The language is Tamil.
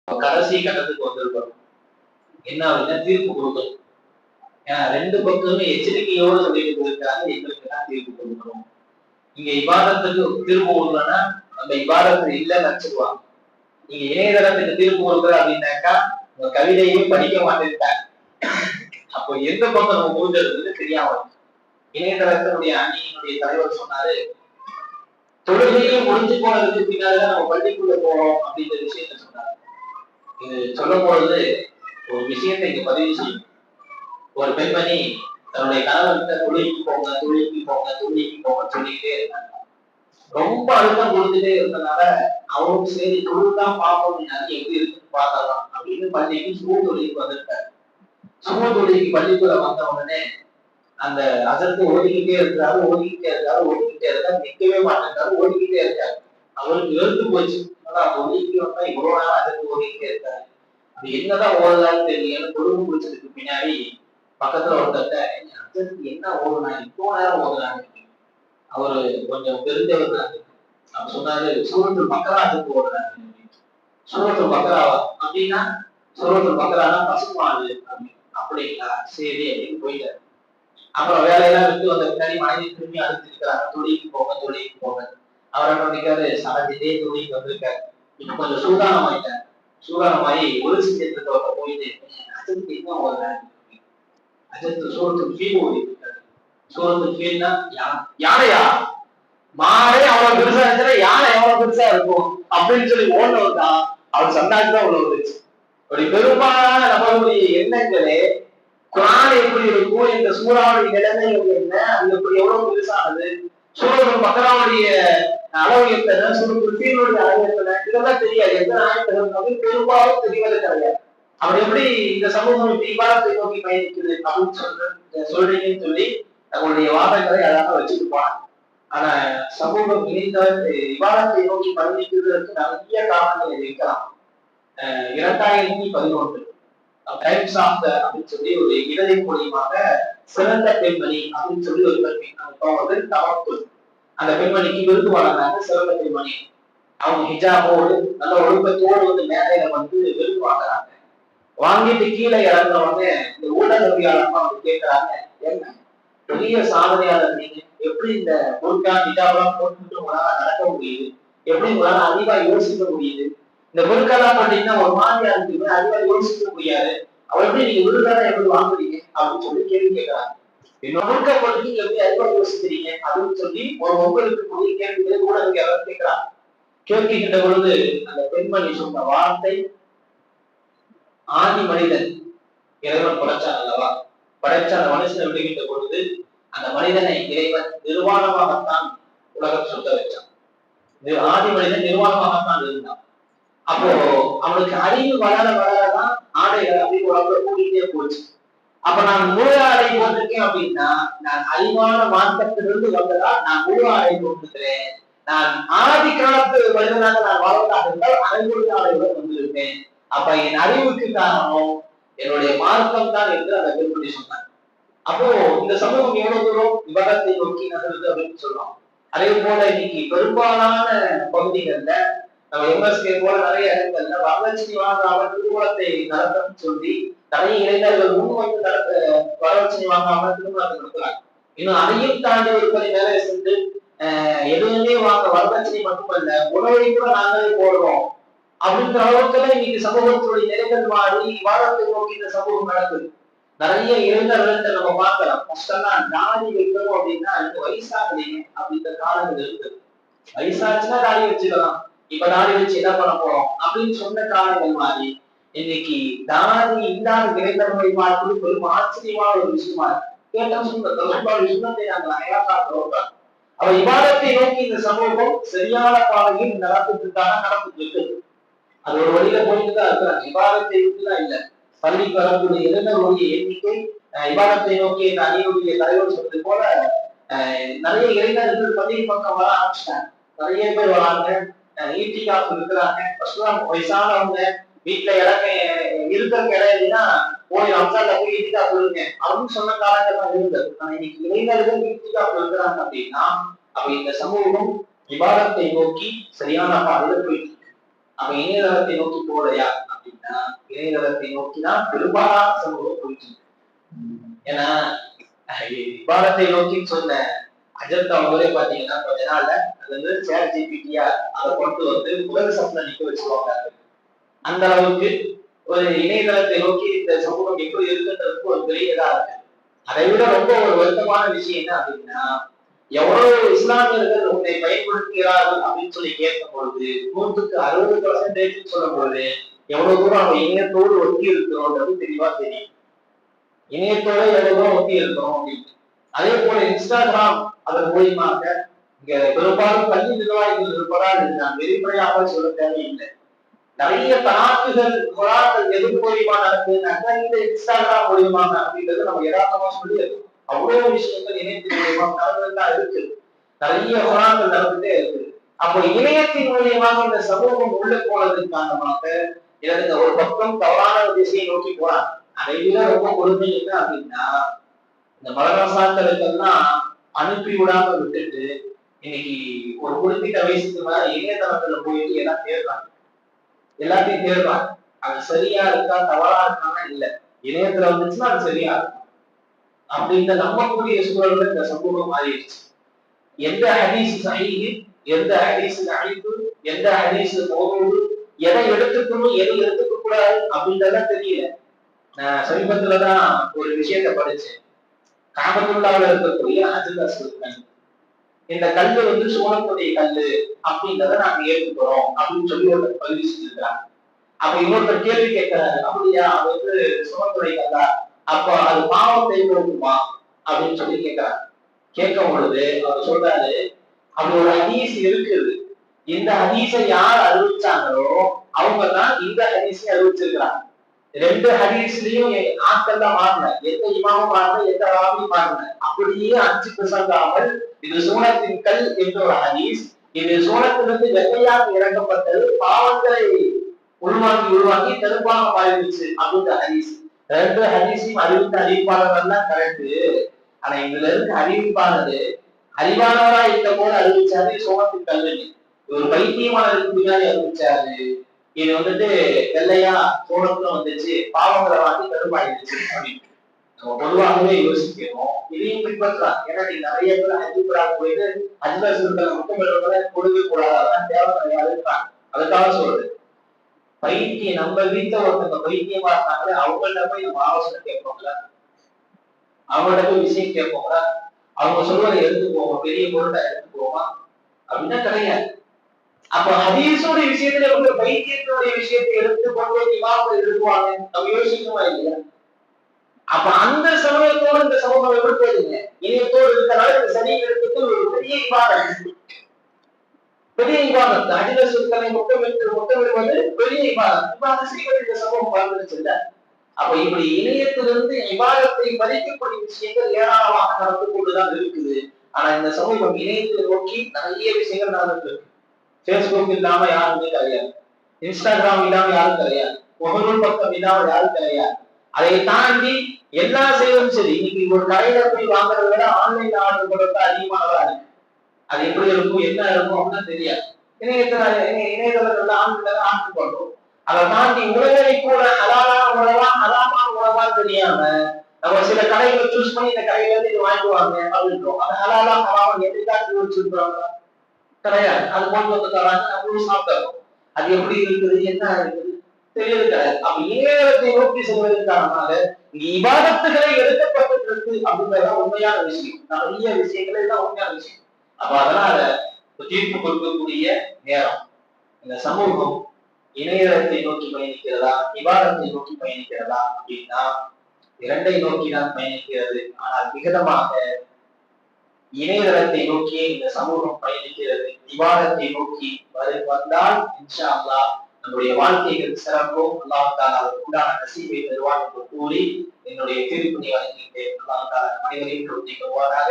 கடைசி கட்டத்துக்கு வந்திருக்கிறோம். என்ன அப்படின்னா தீர்ப்பு கொடுக்கணும். ஏன்னா ரெண்டு பக்கமே எச்சரிக்கையோடு சொல்லிட்டு போயிருக்காங்க, எங்களுக்கு தான் தீர்ப்பு கொடுக்கணும். இங்க இபாதத்துக்கு தீர்ப்பு கொடுக்கலன்னா அந்த இபாதத்து இல்லைன்னு நினைச்சிருவாங்க. நீங்க இணையதளத்துக்கு தீர்ப்பு கொடுக்குற அப்படின்னாக்கா உங்க கவிதையுமே படிக்க மாட்டேன்ட்டாங்க. அப்போ எந்த பக்கம் நம்ம முடிஞ்சது தெரியாம இணையதளத்தினுடைய அணியினுடைய தலைவர் சொன்னாரு, தொழுகையும் முடிஞ்சு போனதுக்கு பின்னால்தான் நம்ம பள்ளிக்குள்ள போறோம் அப்படின்ற விஷயத்த சொன்னாரு. இது சொல்லும் பொழுது ஒரு விஷயத்தை இங்க பதிவு செய்யும். ஒரு பெண்மணி தன்னுடைய கணவர்கிட்ட தொழிலுக்கு போங்க தொழிலுக்கு போங்க தொழிலுக்கு போங்க சொல்லிக்கிட்டே இருந்தாங்க. ரொம்ப அழுத்தம் கொடுத்துட்டே இருந்தனால அவரும் சரி தொழில்தான் பார்ப்போம், எப்படி இருக்குன்னு பார்க்கலாம் அப்படின்னு பள்ளிக்கு சும தொழிலுக்கு வந்திருக்காரு. சும தொழிலுக்கு பள்ளிக்குள்ள வந்த உடனே அந்த அதற்கு ஓடிக்கிட்டே இருக்காரு நிக்கவே மாட்டேங்கிறாரு, ஓடிக்கிட்டே இருக்காரு. அவருக்கு வெறுத்து போச்சு. ஒதுக்கி வந்தா இவ்வளவு நேரம் அதற்கு ஓடிக்கிட்டே இருக்காரு, அது என்னதான் ஓடுதான்னு தெரியல. தொழுகு முடிச்சதுக்கு பின்னாடி பக்கத்துல ஒருத்தட்ட அதற்கு என்ன ஓடுனா இவ்வளவு நேரம் ஓடுறாங்க, அவரு கொஞ்சம் தெரிஞ்சவர் தான். அவர் சொன்னாரு, சூரத்துல் பக்ரா அதுக்கு ஓடுறாங்க. சூரத்துல் பக்ராவா அப்படின்னா சூரத்துல் பக்ரானா பசுமாடு அப்படிங்களா, சரி அப்படின்னு போயிட்டாரு. அப்புறம் வேலையெல்லாம் விட்டு வந்த பின்னாடி மனைவி திரும்பி அழுத்திருக்கிறாங்க, தொழிலுக்கு போங்க. அவர் என்ன பண்ணிக்காரு, சடஞ்சிட்டே தொழிலுக்கு வந்திருக்காரு. இப்ப கொஞ்சம் சூதானமாயிட்டார். சூதானமாயி ஒரு சிங்கத்திற்கு போயிட்டு அஜத்துக்கு என்ன ஒரு அஜத்து சூரத்துக்கு கீழ் ஓடி இருக்காரு. சூரத்துக்கு கீழ்னா யானையா, மாடே அவ்வளவு பெருசா இருந்துச்சுன்னா யானை எவ்வளவு பெருசா இருக்கும் அப்படின்னு சொல்லி ஓடுனவர் தான் அவர் சந்தாக்கு தான் உள்ள வந்துச்சு. அப்படி பெரும்பாலான நம்மளுடைய எண்ணங்களே குரான் எப்படி இருக்கும், இந்த சூறாவுடைய நிலைமை என்ன, அது எப்படி எவ்வளவு பெருசானது, சூரத்துல் பக்ராவுடைய அளவு எத்தனை, சூரத்துல் ஃபீலுடைய அளவு எத்தனை, இதெல்லாம் தெரியாது. எத்தனை ஆயத்துகள் பெரும்பாலும் தெரிவது கிடையாது. அப்படி எப்படி இந்த சமூகம் இப்படி இபாதத்தை நோக்கி பயணிக்குது அப்படின்னு சொல்றீங்கன்னு சொல்லி நம்மளுடைய வாதங்களை அழகாக வச்சுருப்பான். ஆனா சமூகம் இணைந்த இபாதத்தை நோக்கி பயணிக்கிறதுக்கு நிறைய காரணங்கள் இருக்கலாம். 2011 டைம்ஸ் ஆஃப் த அப்படின்னு சொல்லி ஒரு இதழை மூலியமாக சிறந்த பெண்மணி அப்படின்னு சொல்லி ஒரு பெண்மணி தவக்குள் அந்த பெண்மணிக்கு விருது வழங்கினாங்க. சிறந்த பெண்மணி அவங்க ஹிஜாபோடு நல்ல ஒழுக்கத்தோடு வந்து மேலையில வந்து விருது வாங்குறாங்க. வாங்கிட்டு கீழே இறங்குறவங்க இந்த ஊடகவியாளர்கள் அவங்க கேட்கிறாங்க, என்ன பெரிய சாதனையாளர் நீங்க, எப்படி இந்த புர்கா ஹிஜாபெல்லாம் போட்டுட்டு உங்களால நடக்க முடியுது, எப்படி உங்களால அதிகமா யோசிக்க முடியுது, இந்த பொருட்கள்லாம் பார்த்தீங்கன்னா ஒரு மாதிரியா இருக்கு, அதிகமா யோசிக்க முடியாது, அவர் எப்படி நீங்க விருதான எப்படி வாங்குறீங்க அப்படின்னு சொல்லி கேள்வி கேட்கிறாங்க. என்னோட பொருட்கள் போட்டு நீங்க எப்படி அதிகமா யோசிக்கிறீங்க அப்படின்னு சொல்லி ஒரு உங்களுக்கு புதிய கேள்விகளை ஊடகவியாளர் கேட்கிறாங்க. கேட்கின்ற பொழுது அந்த பெண்மணி சொன்ன வார்த்தை, ஆதி மனிதன் இறைவன் படைச்சான் அல்லவா, படைச்ச அந்த மனுஷனை விடுகின்ற பொழுது அந்த மனிதனை இறைவன் நிர்வாணமாகத்தான் உலகம் சுத்த வச்சான். ஆதி மனிதன் நிர்வாணமாகத்தான் இருந்தான். அப்போ அவனுக்கு அறிவு வளர வளரதான் ஆடைகள் அப்படின்னு உலக கூட்டிகிட்டே போச்சு. அப்ப நான் முழு ஆடை போட்டிருக்கேன் அப்படின்னா நான் அறிவான மார்க்கத்திலிருந்து வந்ததா நான் முழு ஆடை போட்டிருக்கிறேன். நான் ஆதி காலத்து மனிதனாக நான் வாழ்வதாக இருந்தால் அறிவுள்ள ஆடைகளுடன் வந்திருப்பேன். அப்ப என் அறிவுக்கு காரணம் என்னுடைய மார்க்கம் தான் என்று அந்த பெண்மணி சொன்னார். அப்போ இந்த சமூகம் எவ்வளவு தூரம் விவாதத்தை நோக்கி நகருது அப்படின்னு சொல்றோம். அதே போல இன்னைக்கு பெரும்பாலான பகுதிகள்ல நம்ம எம்எஸ்கே போல நிறைய இடங்கள்ல வரலட்சுமி வாங்காமல் திருமணத்தை நடத்தணும்னு சொல்லி நிறைய இளைஞர்கள் முன் வந்து வரலட்சுமி வாங்காமல் திருமணத்தை நடத்துறாங்க. இன்னும் அதையும் தாண்டி ஒரு பணி வேலையை சென்று எதுவுமே வாங்க வரலட்சுமி மட்டுமல்ல உணவை கூட நாங்களே போடுறோம் அப்படின்ற அளவுக்குலாம் இன்னைக்கு சமூகத்துடைய நிலைகள் மாறி விவாதத்தை நோக்கி இந்த சமூகம் நடக்குது. நிறைய இளைஞர்கள் நம்ம பார்க்கலாம். கஷ்டம்தான் தாடி வைக்கணும் அப்படின்னா எனக்கு வயசாகலைங்க அப்படின்ற காலங்கள் இருக்குது. வயசாச்சுன்னா தாடி வச்சுக்கலாம், இப்ப தாடி வச்சு என்ன பண்ண போறோம் அப்படின்னு சொன்ன காலங்கள் மாறி இன்னைக்கு தாடி இல்லாத இளைஞர்களை பார்ப்பது பெரும் ஆச்சரியமான ஒரு விஷயமா இருக்கு. கேட்டா சுண்ணத்தை நாங்கள் நிறையா பார்க்கிறோம். அவ விவாதத்தை நோக்கி இந்த சமூகம் சரியான பாதையில் நடந்துட்டு இருக்கு. அது ஒரு வழியில போயிட்டுதான் இருக்கிறாங்க. விவாதத்தை விட்டுதான் இல்லை, பள்ளிக்கு வரக்கூடிய இளைஞர்களுடைய எண்ணிக்கை விவாதத்தை நோக்கி இந்த அணியுடைய தலைவர் சொல்றது போல நிறைய இளைஞர்கள் பள்ளி பக்கம் வர ஆரம்பிச்சிட்டாங்க. நிறைய பேர் வராங்க, ஈட்டிக்காப்பு இருக்கிறாங்க. வயசானவங்க வீட்டுல இருக்கிற கிடையாதுன்னா போய் அம்சால போய் ஈட்டிக்காப்பு இருங்க அப்படின்னு சொன்ன காலங்கள்லாம் இருந்தது. ஆனா இன்னைக்கு இளைஞர்கள் ஈட்டிக்காப்பு இருக்கிறாங்க அப்படின்னா அப்ப இந்த சமூகம் விவாதத்தை நோக்கி சரியான பாதையில போயிட்டு இருக்கு. அப்ப இணையதளத்தை நோக்கி போலையா அப்படின்னா இணையதளத்தை நோக்கிதான் பெரும்பாலான சமூகம் போயிட்டு இருக்கு. ஏன்னா விவாதத்தை நோக்கி சொன்ன அஜர்த் அவங்களே பாத்தீங்கன்னா கொஞ்ச நாள்ல அது வந்து சேட் ஜிபிடியா அதை கொண்டு வந்து உலக சப்ல நிக்க வச்சுருவாங்க. அந்த அளவுக்கு ஒரு இணையதளத்தை நோக்கி இந்த சமூகம் எப்படி இருக்குன்றதுக்கு ஒரு பெரிய இதா இருக்கு. அதை விட ரொம்ப ஒரு வருத்தமான விஷயம் என்ன அப்படின்னா, எவ்வளவு இஸ்லாமியர்கள் உன்னை பயன்படுத்துகிறார்கள் அப்படின்னு சொல்லி கேட்கும் பொழுது 160% சொல்லும் பொழுது எவ்வளவு தூரம் அவங்க இணையத்தோடு ஒட்டி இருக்கிறோன்றது தெளிவா தெரியும். இணையத்தோட எவ்வளவு தூரம் ஒட்டி இருக்கிறோம் அப்படின்னு. அதே போல இன்ஸ்டாகிராம் அதன் மூலியமாக இங்க பெரும்பாலும் பள்ளி நிர்வாகிகள் இருப்பதால் நான் வெளிப்படையாக சொல்ல தேவையில்லை. நிறைய தனாக்குகள் குரான்கள் எது மூலியமா நடக்குதுன்னாக்கா இந்த இன்ஸ்டாகிராம் மூலியமாக அப்படின்றது நம்ம யதார்த்தமா சொல்லி அவ்வளவு விஷயங்கள் இணையத்தின் மூலியமா நடந்துதான் இருக்கு. நிறைய குரான்கள் நடந்துட்டே இருக்கு. அப்போ இணையத்தின் மூலியமாக இந்த சமூகம் உள்ள போனதன் காரணமாக எனக்கு ஒரு பக்கம் தவறான திசையை நோக்கி போறாங்க. அதை விட ரொம்ப கொடுமை என்ன அப்படின்னா, இந்த மதரசாக்களுக்கெல்லாம் அனுப்பி விடாம விட்டுட்டு இன்னைக்கு ஒரு குறிப்பிட்ட வயசுக்கு மேல இணையதளத்துல போயிட்டு எல்லாம் தேடுறாங்க. எல்லாத்தையும் தேடுறாங்க. அது சரியா இருக்கா தவறா இருக்கான்னா இல்ல, இணையத்துல வந்துச்சுன்னா அது சரியா இருக்கும் அப்படின்ற நம்பக்கூடிய சூழல்ல இந்த சமூகம் மாறிடுச்சு. எந்த ஹதீஸ் சஹீஹ், எந்த ஹதீஸ் அழிப்பு, எந்த ஹதீஸ் மௌதூ, எதை எடுத்துக்கணும் எதை எடுத்துக்க கூடாது அப்படின்றதான் தெரியல. நான் சமீபத்துலதான் ஒரு விஷயத்த படிச்சேன். காபத்துல்லாவில் இருக்கக்கூடிய ஹஜ்ர் அஸ்வத் கல், இந்த கல்லு வந்து சோழத்துடைய கல்லு அப்படின்றத நாங்க ஏற்றுக்கிறோம் அப்படின்னு சொல்லி ஒருத்தர் பதிவு செஞ்சிருக்கிறாங்க. அப்ப இன்னொருத்தர் கேள்வி கேட்கிறாரு, அப்படியா அது வந்து சோழத்துடைய கல்லா, அப்ப அது பாவத்தை கொடுக்குமா அப்படின்னு சொல்லி கேட்கிறாரு. கேட்கும் பொழுது அவர் சொல்றாரு, அப்படி ஒரு ஹதீஸ் இருக்குது, இந்த ஹதீஸை யார் அறிவிச்சாங்களோ அவங்கதான் இந்த ஹதீஸை அறிவிச்சிருக்கிறாங்க. ரெண்டு ஹதீஸ்லயும் ஆட்கள் தான் மாறின, எந்த இமாமும் மாறின, எந்த ராவியும் மாறின, அப்படியே 5% இது சூனத்தின் கல் என்ற ஒரு ஹதீஸ். இது சூனத்திலிருந்து வெள்ளையாக இறக்கப்பட்டது, பாவங்களை உள்வாங்கி தெருப்பாக மாறிடுச்சு அப்படின்ற ஹதீஸ். ரெண்டு ஹதீஸையும் அறிவித்த அறிவிப்பாளர்கள் தான் கரெக்டு. ஆனா இதுல இருக்கு அறிவிப்பானது அறிவானவரா இருந்த போது அறிவிச்சாரு சோனத்தின் கல்வி, ஒரு பைத்தியமானதுக்கு பின்னாடி அறிவிச்சாரு இது வந்துட்டு வெள்ளையா சோனத்துல வந்துச்சு, பாவங்களை வாங்கி கருப்பாயிடுச்சு அப்படின்னு நம்ம பொதுவாகவே யோசிக்கணும். இதையும் பின்பற்றலாம். ஏன்னா நீ நிறைய பேர் ஹஜ்ஜுக்குறா போயிட்டு ஹஜ்ஜுல முத்தமிழர்களை கொடுக்க கூடாதான் தேவை கிடையாது இருக்காங்க. அதுக்காக சொல்றது பைத்தியம், நம்ம வீட்டுல ஒருத்தங்க பைத்தியமா இருந்தாங்களே அவங்கள்ட்ட போய் நம்ம ஆலோசனை கேட்போம்ல, அவங்கள்ட்ட போய் விஷயம் கேட்போம்ல, அவங்க சொல்வதை எடுத்துப்போமா, பெரிய பொருளை எடுத்துப்போமா அப்படின்னா கிடையாது. அப்ப ஹதீஸோட விஷயத்துல வந்து பைத்தியத்தினுடைய விஷயத்தை எடுத்து கொண்டு வந்து இமாம்கள் எழுதுவாங்க, நம்ம யோசிக்கணுமா இல்லையா? அப்ப அந்த சமயத்தோடு இந்த சமூகம் எப்படி போகுதுங்க, இணையத்தோடு இருக்கிறனால இந்த சனி எடுத்துக்கு ஒரு பெரிய இபாதத், பெரிய இபாதத். அடில சொற்களை முட்டமிடுவது பெரிய இபாதத் செய்வது இந்த சமூகம் வாழ்ந்துருச்சு இல்ல. அப்ப இப்படி இணையத்திலிருந்து இபாதத்தை மதிக்கக்கூடிய விஷயங்கள் ஏராளமாக நடந்து கொண்டுதான் இருக்குது. ஆனா இந்த சமூகம் இணையத்தை நோக்கி நிறைய விஷயங்கள் நடந்துட்டு இருக்கு. பேஸ்புக் இல்லாம யாருமே கிடையாது, இன்ஸ்டாகிராம் இல்லாம யாரும் கிடையாது, முகநூல் பக்கம் இல்லாம யாரும் கிடையாது. அதை தாண்டி எல்லா செயலும் சரி, இன்னைக்கு ஒரு கடையில போய் வாங்குறத விட ஆன்லைன்ல ஆர்டர் பண்றது அதிகமானதா இருக்கு. அது எப்படி இருக்கும் என்ன இருக்கும் அப்படின்னு தெரியாது. இணையதளத்துல ஆன்லைன்ல ஆர்டர் பண்றோம். அதை தாண்டி உணவை கூட ஹலாலான உணவா ஹராமான உணவான்னு தெரியாம நம்ம சில கடைகளை சூஸ் பண்ணி இந்த கடையில இருந்து இது வாங்குவாங்க அப்படின்றோம். அது ஹலாலா ஹராமா என்னைக்காச்சும் வச்சிருக்காங்க கிடையாது. அது கொண்டு வந்து தராங்க, நம்மளும் சாப்பிட்டோம். அது எப்படி இருக்குது என்ன இருக்குது தெரியறது கிடையாது. அப்ப இணையத்தை நோக்கி செல்வதற்காக இபாதத்துகளை எடுக்கப்பட்டிருக்கு அப்படின்றதுதான் உண்மையான விஷயம். நிறைய விஷயங்கள் எல்லாம் உண்மையான விஷயம். அப்ப அதனால தீர்ப்பு கொடுக்கக்கூடிய நேரம் இந்த சமூகம் இணையத்தை நோக்கி பயணிக்கிறதா இபாதத்தை நோக்கி பயணிக்கிறதா அப்படின்னா இரண்டை நோக்கி தான் பயணிக்கிறது. ஆனால் விகிதமாக இணையதளத்தை நோக்கி இந்த சமூகம் பயணிக்கிறது. விவாதத்தை நோக்கி வந்தால் இன்ஷா அல்லாஹ் நம்முடைய வாழ்க்கைகள் சிறப்பும். அல்லாஹ் தஆலா அதற்கு உண்டான நசீபை தருவான் என்று கூறி என்னுடைய தீர்ப்பினை வழங்கிட்டேன். அல்லாஹ் தஆலா அனைவரையும் தருவாராக.